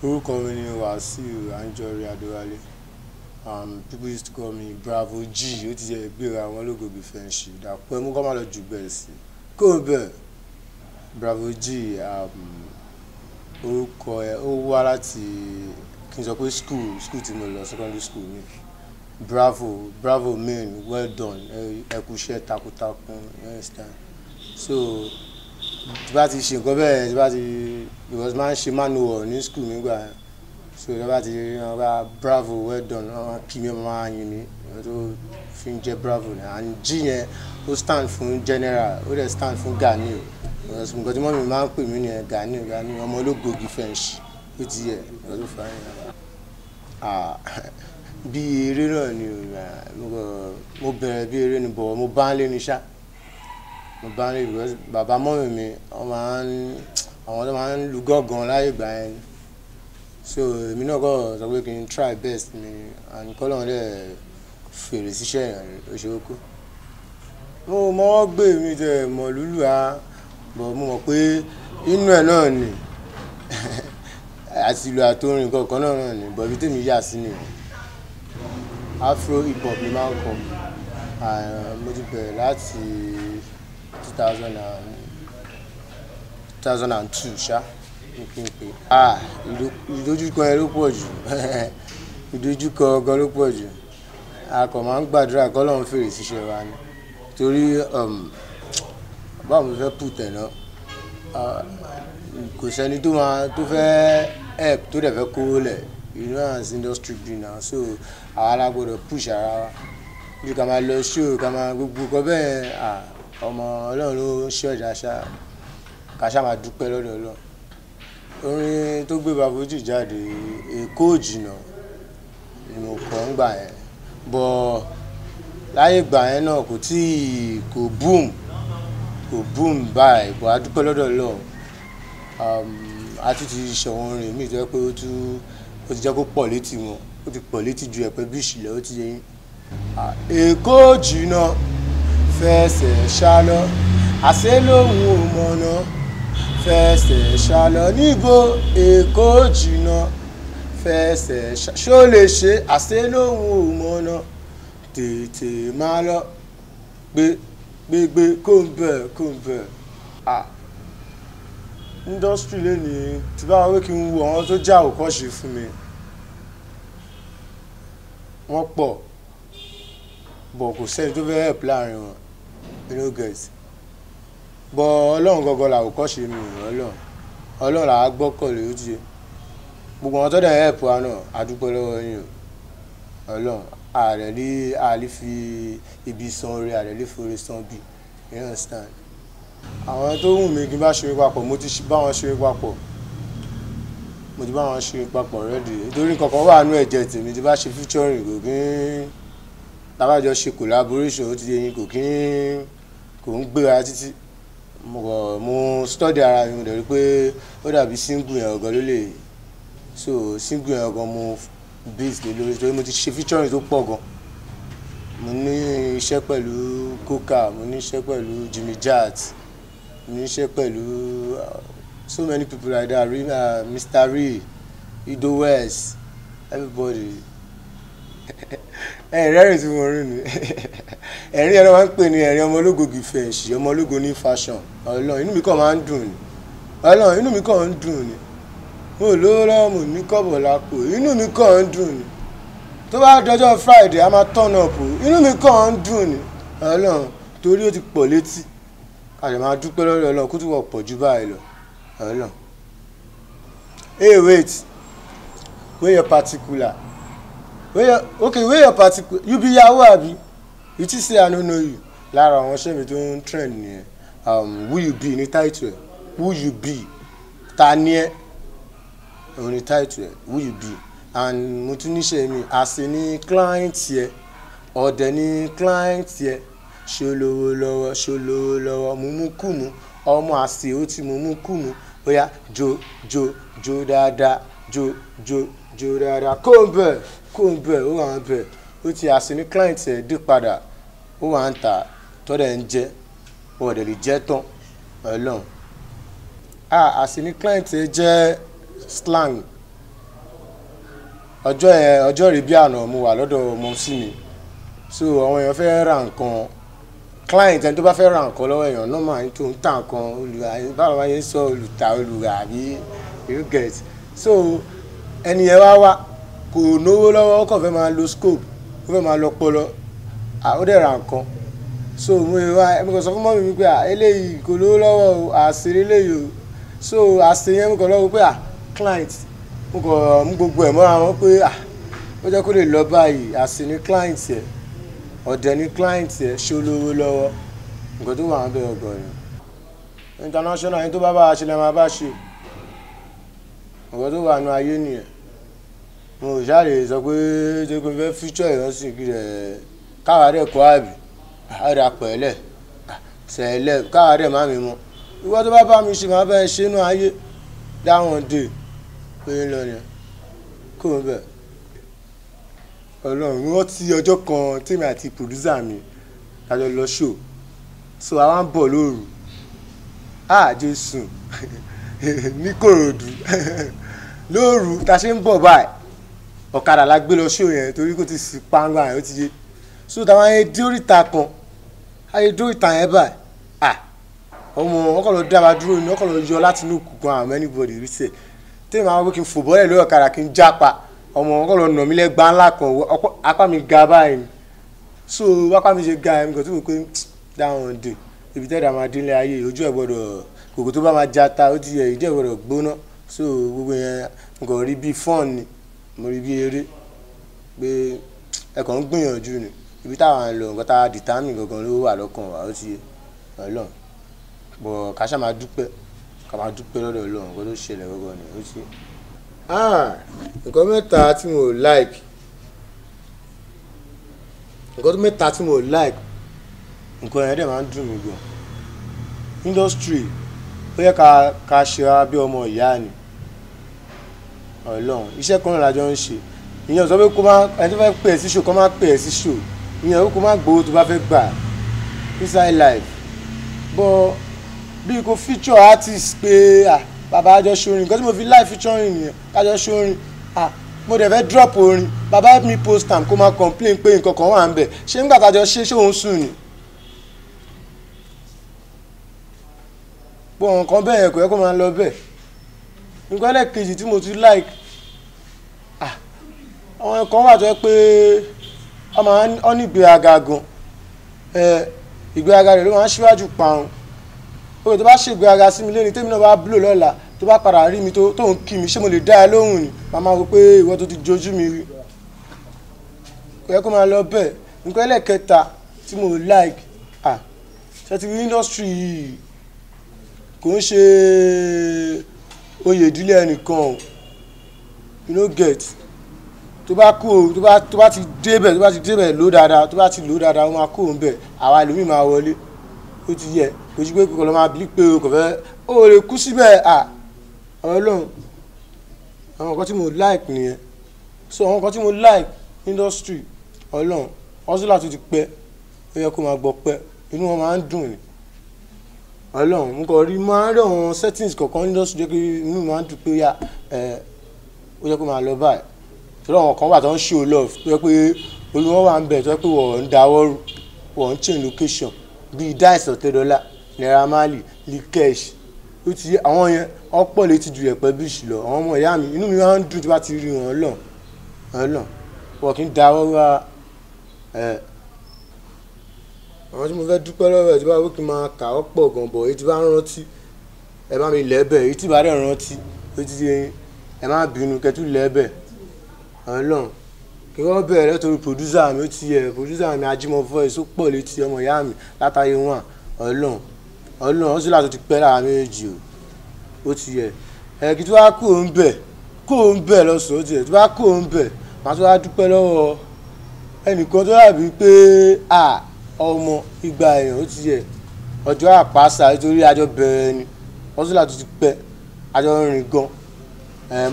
Orúkọ mi ni Wasiu Anjori Adewale. People used to call me Bravo G. Ó ti jẹ́ ìgbéra àwọn ológo bí friendship. Dàpọ̀ ẹ̀mú kọ́ máa lọ jù bẹ́ẹ̀ sí. Kó bẹ́ẹ̀ Bravo G orúkọ ẹ̀ ó wá láti kí n sọ pé school tí mo lọ secondary school mi. Bravo mean well done, ẹ kú iṣẹ́ takuntakun, you understand? So tí bá ti ṣe nǹkan bẹ́ẹ̀ tí bá ti because máa ń ṣe manual ní school mi gbà so tí bá ti rí bravo well done wọ́n kí mi máa yin mi tó fi ń jẹ́ bravo and G yẹn ó stand fún general ó dẹ̀ stand fún Gani because nǹkan tí mọ́mí máa ń pè mí nìyẹn Gani ọmọ ológbòógì French ó ti yẹ nǹkan tó fà yẹn. Bí eré náà ni mo bẹ̀rẹ̀ bí eré ni bọ̀ mo bá ń lé ní ṣá mo bá ń lé because bàbá mọ́mí mi àwọn tó máa ń lu gángan láyé ìgbà yẹn so èmi náà kọ́ sọ pé kí n try best mi and kọ́lọ́run dẹ̀ fèrè síṣẹ́ yẹn ó ṣe kókó. Mo mọ́ gbé mi tẹ̀ mọ̀ lúlù bọ̀ mo mọ̀ pé inú ẹ̀ náà ni àti ìlú àtòrin kankan náà ni bọ̀ bí tèmi yà sí nìyẹn. Afro hip hop ni máa ń kọ mo ti bẹ̀rẹ̀ láti 2002 ṣá ìdojúkọ ẹ ló pọ̀ jù ìdojúkọ gan ló pọ̀ jù a kò máa ń gbàdúrà k'Ọlọ́run fèrè síṣẹ́ wa ni torí báwo mo fẹ́ pù tẹ̀ náà kò sẹ́ni tó fẹ́ help tó dẹ̀ fẹ́ kówó lẹ̀ as industry be now so àwa la gbọ́dọ̀ push ara wa bí ká máa lọ show ká máa gbogbo kọ bẹ́ẹ̀ ọmọ Ọlọ́run ló ṣe ọjà ṣá ká ṣá máa dúpẹ́ lọ́dọ̀ Ọlọ́run. Orin tó gbé Bravo G jáde Èkó Jìnnà ni mo kọ́ ń gbà yẹn bọ̀ láyé ìgbà yẹn náà kò boom báyìí bọ̀ a dúpẹ́ lọ́dọ̀ Ọlọ́run a tún ti ṣọ̀wọ́n orin mi tó yẹ pé ó ti jẹ́ kó pọ̀ létí wọn ó ti pọ̀ létí ju ẹ̀pẹ́ bí ìṣìlẹ̀ ó ti yẹ yín. Èkó jìnnà fẹsẹ̀ ṣálọ àṣẹ lóhùn ò mọ̀nà fẹsẹ̀ ṣálọ níbo Èkó jìnnà fẹsẹ̀ ṣó lè ṣe àṣẹ lóhùn ò mọ̀nà tètè máa lọ gbé kó ń bẹ̀ industry lẹ́ni tí bá wé kí n wo àwọn tó já òkọ́ṣe fún mi wọ́n pọ̀ bọ̀ kò sẹ́ni tó fẹ́ help láàrin wọn you know guys bọ̀ Ọlọ́run gangan là òkọ́ṣe mi Ọlọ́run là á gbọ́kànlé ó ti gbogbo àwọn tó dẹ̀ help wa náà a dúpẹ́ lọ́wọ́ yín o Ọlọ́run àlè fi ibi san orí àlè lè forí san bí you understand. Àwọn tó wù mí kí n bá ṣe papọ̀ mo ti bá wọn ṣe papọ̀ rẹ́dì nítorí kankan wà nínú ẹ̀jẹ̀ tèmi tí bá ṣe featuring kò kí n tábàjọ ṣe collaboration ó ti yẹ yín kò ń gbéra títí mo study ara mi mo dẹ̀ rí pé ó dàbí single yẹn ọ̀gán ló lè so single yẹn ọ̀gán mo base lé lórí torí mo ti ṣe featuring tó pọ̀ gan mo ní iṣẹ́ pẹ̀lú Coca mo ní iṣẹ́ pẹ̀lú Jimmy Jazz mo ní iṣẹ́ pẹ̀lú so many people like that Mr. Ray Ido West everybody rẹ́rìn tí mo rí ni ẹ̀rín ẹ̀rọ máa ń pè ní ẹ̀rín ọmọ ológo gìfẹ̀ǹsì ọmọ ológo ní fashion Ọlọ́run inú mi kàn máa ń dùn ni Ọlọ́run inú mi kàn ń dùn ni mo lówó lọ́wọ́ mo ní kọ́bọ̀ lápò inú mi kàn ń dùn ni tó bá dọjọ́ Friday a máa turn up inú mi kàn ń dùn ni Ọlọ́run torí ó ti pọ̀ létí a lè máa dúpẹ́ lọ́dọ̀ Ọlọ́run kó tún wọ̀ pọ̀ jù báyìí lọ Ọlọ́run. Hey wait where your particular where your particular you be yahoo abi you think say I no know you lára àwọn ṣẹ́ mi tó ń trend nìyẹn who you be ní title ẹ̀ who you be ta ni ẹ́ òun ní title ẹ̀ who you be and mo tún níṣẹ́ mi àṣẹ ní client yẹ ọ̀dẹ̀ ní client yẹ ṣolówó lọ́wọ́ mú ọmọ àṣẹ ó ti mú ó yá jó dáadáa jó dáadáa kó ń bẹ̀ ó wà ń bẹ̀ ó ti àṣẹ ní client ẹ̀ dé padà ó wà ń tà tọ́dẹ̀ ń jẹ́ wọn ò dẹ̀ lè jẹ́ tán ọlọ́run. Àsìní client jẹ́ slang. Ọjọ́ rẹ̀ bí àná mo wà lọ́dọ̀ ọmọ sí mi, so àwọn èèyàn fẹ́ ra nǹkan client ẹni tó bá fẹ́ ra nǹkan lọ́wọ́ èèyàn normal ní tó ń tà nǹkan báwo wáyé sọ olùta olùrà àbí you get. So ẹni yẹn wá kò náwó lọ́wọ́ ó kàn fẹ́ máa lo scope ó fẹ́ máa lọ pọlọ ó dẹ̀ ra nǹkan. So mo kàn sọ fún mọ́mí mi pé eléyìí kò lówó lọ́wọ́ àṣírí eléyìí o. So àṣírí yẹn mo kàn lọ́wọ́ pé client mo kàn mú gbogbo ẹ̀ mọ́ra wọn pé ó jẹ́ kó lè lọ báyìí àṣírí client yẹn ọ̀dẹ̀ ní client yẹn ṣó lówó lọ́wọ́ nǹkan tó wà ń bẹ̀ ọ̀gọ̀ ni international yẹn tó bá a ṣe lẹ́ máa bá ṣe nǹkan tó wà nù ayé nìyẹn. Mo ò ṣáàlè sọ pé jẹ́ kó fẹ́ future ìrántí kí rẹ̀ káwa rẹ̀ kọ́ àbí àrà pẹ̀lẹ́ sẹ̀lẹ̀ káwa rẹ̀ má mi mọ́ ìwọ tó bá mi ṣe máa bẹ́ẹ̀ ṣe nù ayé dáwọn dé pé ń lọ yẹn kó o bẹ̀. Ọlọ́run wọ́n ti ọjọ́ kan tèmi àti producer mi lájọ lọ show so àwa ń bọ̀ lóru Jésù ní Kòròdú lóru ta ṣe ń bọ̀ báyìí ọ̀kadà la gbé lọ show yẹn torí kò ti sí pàǹgbà yẹn ó ti yé. So táwọn ayé dé oríta kan ayé dé oríta yẹn báyìí ọmọ ọkọ̀ lọ dá wa dúró ní ọkọ̀ lọ yọ láti inú òkùnkùn àwọn anybody rí sẹ̀ tèmi àwọn pé kí n fò bọ́lẹ̀ lórí ọ̀kadà kí n jápa ọmọ ọkọ̀ lọ nà mí lẹ́gbàá ńlá kan apá mi ga báyìí so apá mi ṣe ga ẹ̀ mi kò tó wò pé dáhùn dé ibi tẹ́lẹ̀ máa délé ayé ojú ẹ̀ gbọ́dọ̀ kòkò tó bá máa jata ó ti yẹ ìdí ẹ̀ gbọ́dọ̀ gbóná so gbogbo yẹn mo kàn rí bí fọ́ọ̀n ni mo rí bí eré pé ẹ kàn ń gbìyànjú ni ibi táwọn ń lọ nǹkan tá a dìtámì gangan ló wà lọ́kàn wa ó ti yẹ Ọlọ́run bọ̀ ká ṣá máa dúpẹ́ lọ́dọ̀ Ọlọ́run nǹkan tó ṣẹlẹ̀ gangan ni ó ti yẹ. Nǹkan mẹ́ta tí mo like nǹkan yẹn dẹ̀ máa ń dùn mí gan. Industry ó yẹ ká ṣe ara bí ọmọ ìyá ni Ọlọ́run iṣẹ́ kan náà lájọ ń ṣe ìyẹn sọ pé kó má ẹni tó fẹ́ pè ẹ́ sí show kó má pè ẹ́ sí show ìyẹn kó má gbowó tó bá fẹ́ gbà inside life but bí kò feature artist pé bàbá àjọ ṣorin nǹkan tí mo fi live featuring nìyẹn àjọ ṣorin mo dẹ̀ fẹ́ drop orin bàbá help me post am kó má complain pé nǹkan kan wà ń bẹ̀ ṣé nígbà tájọ ṣé òun sùn ni. bó nǹkan bẹ́ẹ̀ yẹn kò yẹ kó máa lọ bẹ́ẹ̀. Nǹkan ẹlẹ́kejì tí mo ti like àwọn kan wà tó yẹ pé ọ ní ìgbéraga gan ìgbéraga rẹ̀ ló máa ń ṣíwájú parun òye tó bá ṣe ìgbéraga sí mi lẹ́ni tèmi náà bá blow lọ́la tó bá padà rí mi tó ń kí mi ṣé mo lè dá ẹ lóhùn ni màmá wò pé ìwọ tó ti jojú mi rí kò yẹ kó máa lọ bẹ́ẹ̀. Nǹkan ẹlẹ́kẹta tí mo like ṣe ti rí industry yìí kò ń ṣe oyè ìdílé ẹnìkan o you no get tó bá ti débẹ̀ ló dáadáa tó bá ti lò dáadáa ó máa kó òun bẹ̀ àwa ẹlòmíì máa wọlé ó ti yẹ kò sí pé kò lọ́ máa bí pé o kò fẹ́ ó lè kú síbẹ̀ Ọlọ́run àwọn nǹkan tí mo like nìyẹn. So àwọn nǹkan tí mo like industry Ọlọ́run ọ́sùlà tó ti pẹ́ ó yẹ kó máa gbọ́ pẹ́ inú wọn máa ń dùn ni Ọlọ́run mo kàn rí máa ń rí àwọn settings kọ̀ọ̀kan industry jẹ́ pé inú mi máa ń dùn pé ó yẹ kó máa lọ báyìí torí àwọn kan wà tó ń show love tó yẹ pé olùwọ́n wà ń bẹ̀ tó yẹ pé wọ́n ń dáwọ́ wọ́n ń change location bíi Dice Ọ̀tẹ́dọ́lá Naira Marley Likesh ó ti àwọn yẹn ọ̀pọ̀ létí ju ẹ̀pẹ́ bíṣì lọ àwọn ọmọ ìyá mi inú mi máa ń dùn tí bá ti rí wọn Ọlọ́run wọ́n kì í dáwọ́ wá àwọn tí mo fẹ́ dúpẹ́ lọ́wọ́ ẹ̀ tí bá wí kí n máa kà ọ́ pọ̀ gan bọ̀ èyí tí bá ń rántí ẹ bá mi lẹ́bẹ̀ èyí tí bá dẹ̀ rántí ó ti ẹ má bínú kẹtù lẹ́bẹ̀ Ọlọ́run kí wọ́n bẹ̀rẹ̀ torí producer mi ó ti yẹ producer mi Ajímọ̀ voice ó pọ̀ létí ọmọ ìyá mi látàyè wọn Ọlọ́run ó sì láti ti pẹ́ lára méjì ó ti yẹ kí tí wàá kó ń bẹ̀ lọ́sọ̀ọ́ ó ti yẹ tí wàá kó ń bẹ̀ màá tó wá dúpẹ́ lọ́wọ́ ẹnìkan tó dàbí pé ọmọ ìgbà èèyàn ó ti yẹ ọjọ́ àpáṣà nítorí àjọ bẹ̀rẹ̀ ni wọ́n sì láti ti pẹ́ àjọ rìn gan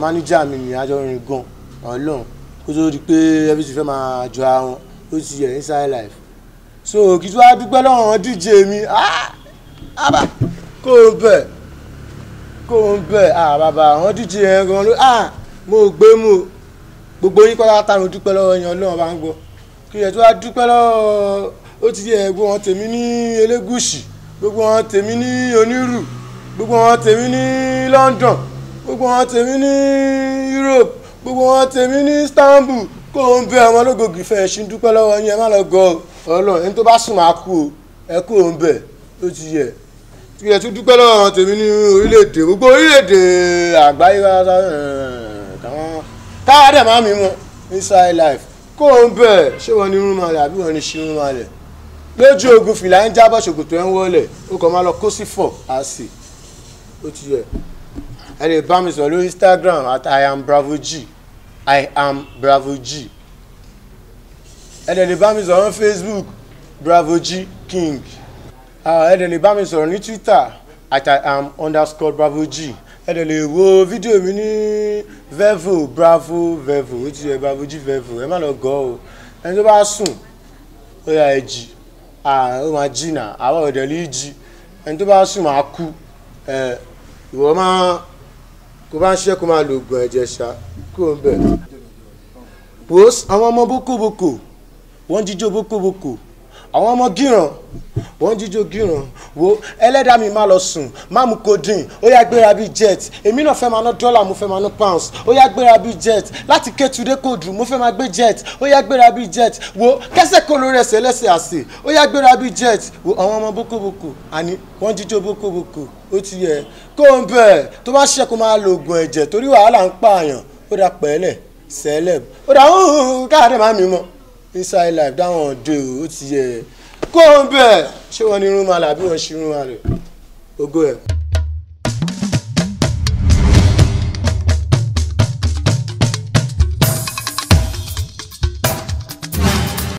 máníjà mi ni àjọ rìn gan Ọlọ́run kó tó di pé ẹbí ti fẹ́ máa jọ àwọn ó ti yẹ inside life. So kí tí wàá dúpẹ́ lọ́wọ́ DJ mi àbá kó o bẹ̀ bàbá àwọn díje yẹn gan ló mo gbé mu gbogbo yín kọ́lá tá mi dúpẹ́ lọ́wọ́ yẹn Ọlọ́run bá ń gbọ́ kí ẹ̀ tó wá dúpẹ́ lọ́wọ́ ó ti yẹ gbogbo wọn tèmi ní Elégùṣì gbogbo wọn tèmi ní Onírù gbogbo wọn tèmi ní London gbogbo wọn tèmi ní Europe gbogbo wọn tèmi ní Istanbul kó o ń bẹ ọmọ ológogì fẹ́ ṣì ń dúpẹ́ lọ́wọ́ yín ẹ má lọ gọ Ọlọ́run ẹni tó bá sùn máa kú o ẹ kó o ń bẹ ó ti yẹ kí ẹ tún dúpẹ́ lọ́wọ́ wọn tèmi ní orílẹ̀-èdè gbogbo orílẹ̀-èdè àgbáyé káwá dẹ̀ má mi mọ́ inside life kó o ń bẹ ṣé wọn ní irun malẹ̀ àbí wọn ní ṣe irun malẹ̀ lójú ogun fìlà ń jábọ̀ ṣòkòtò ẹ̀ ń wọlé ó kàn máa lọ kó sí fọ̀ á sì ó ti yẹ ẹ lè bá mi sọ lórí Instagram at I am Bravo G ẹ lè bá mi sọ̀rọ̀ Facebook Bravo G King ẹ lè bá mi sọ̀rọ̀ ní Twitter at I am _Bravo G ẹ lè wo fídíò mi ní Vevo Bravo Vevo ó ti yẹ Bravo G Vevo ẹ má lọ gọ́ o ẹni tó bá sùn ó yà ẹ jí ó máa jí nà àwọn ọ̀dẹ̀ lè jí ẹni tó bá sùn máa kú ìwọ máa kó bá ń ṣiṣẹ́ kó máa lo oògùn ẹ̀jẹ̀ ṣá kó ń bẹ̀. post àwọn ọmọ bókòbókò wọ́n jíjó bókòbókò àwọn ọmọ gíran wọ́n jíjó gíran wo ẹlẹ́dàá mi má lọ sùn má mu codeine ó yá gbéra bíi jet èmi náà fẹ́ máa ná dọ́là mo fẹ́ máa ná pounds ó yá gbéra bíi jet láti Kétúndé Kòdù mo fẹ́ máa gbé jet ó yá gbéra bíi jet wo kẹsẹ̀ kó lórí ẹsẹ̀ lẹ́sẹ̀ àsè ó yá gbéra bíi jet wo àwọn ọmọ bókòbókò àní wọ́n jíjó bókòbókò ó ti yẹ kó ń bẹ̀ tó bá ṣiṣẹ́ kó máa lo oògùn ẹ̀jẹ̀ torí wàhálà ń pààyàn ó dà pẹ́ẹ́lẹ̀ celeb ó dà káàdé má mi mọ́ inside life dáwọn ọ̀dọ́ ó ti yẹ kó ń bẹ̀ ṣé wọ́n ní irun malẹ̀ àbí wọ́n ṣe irun malẹ̀ ògo ẹ̀.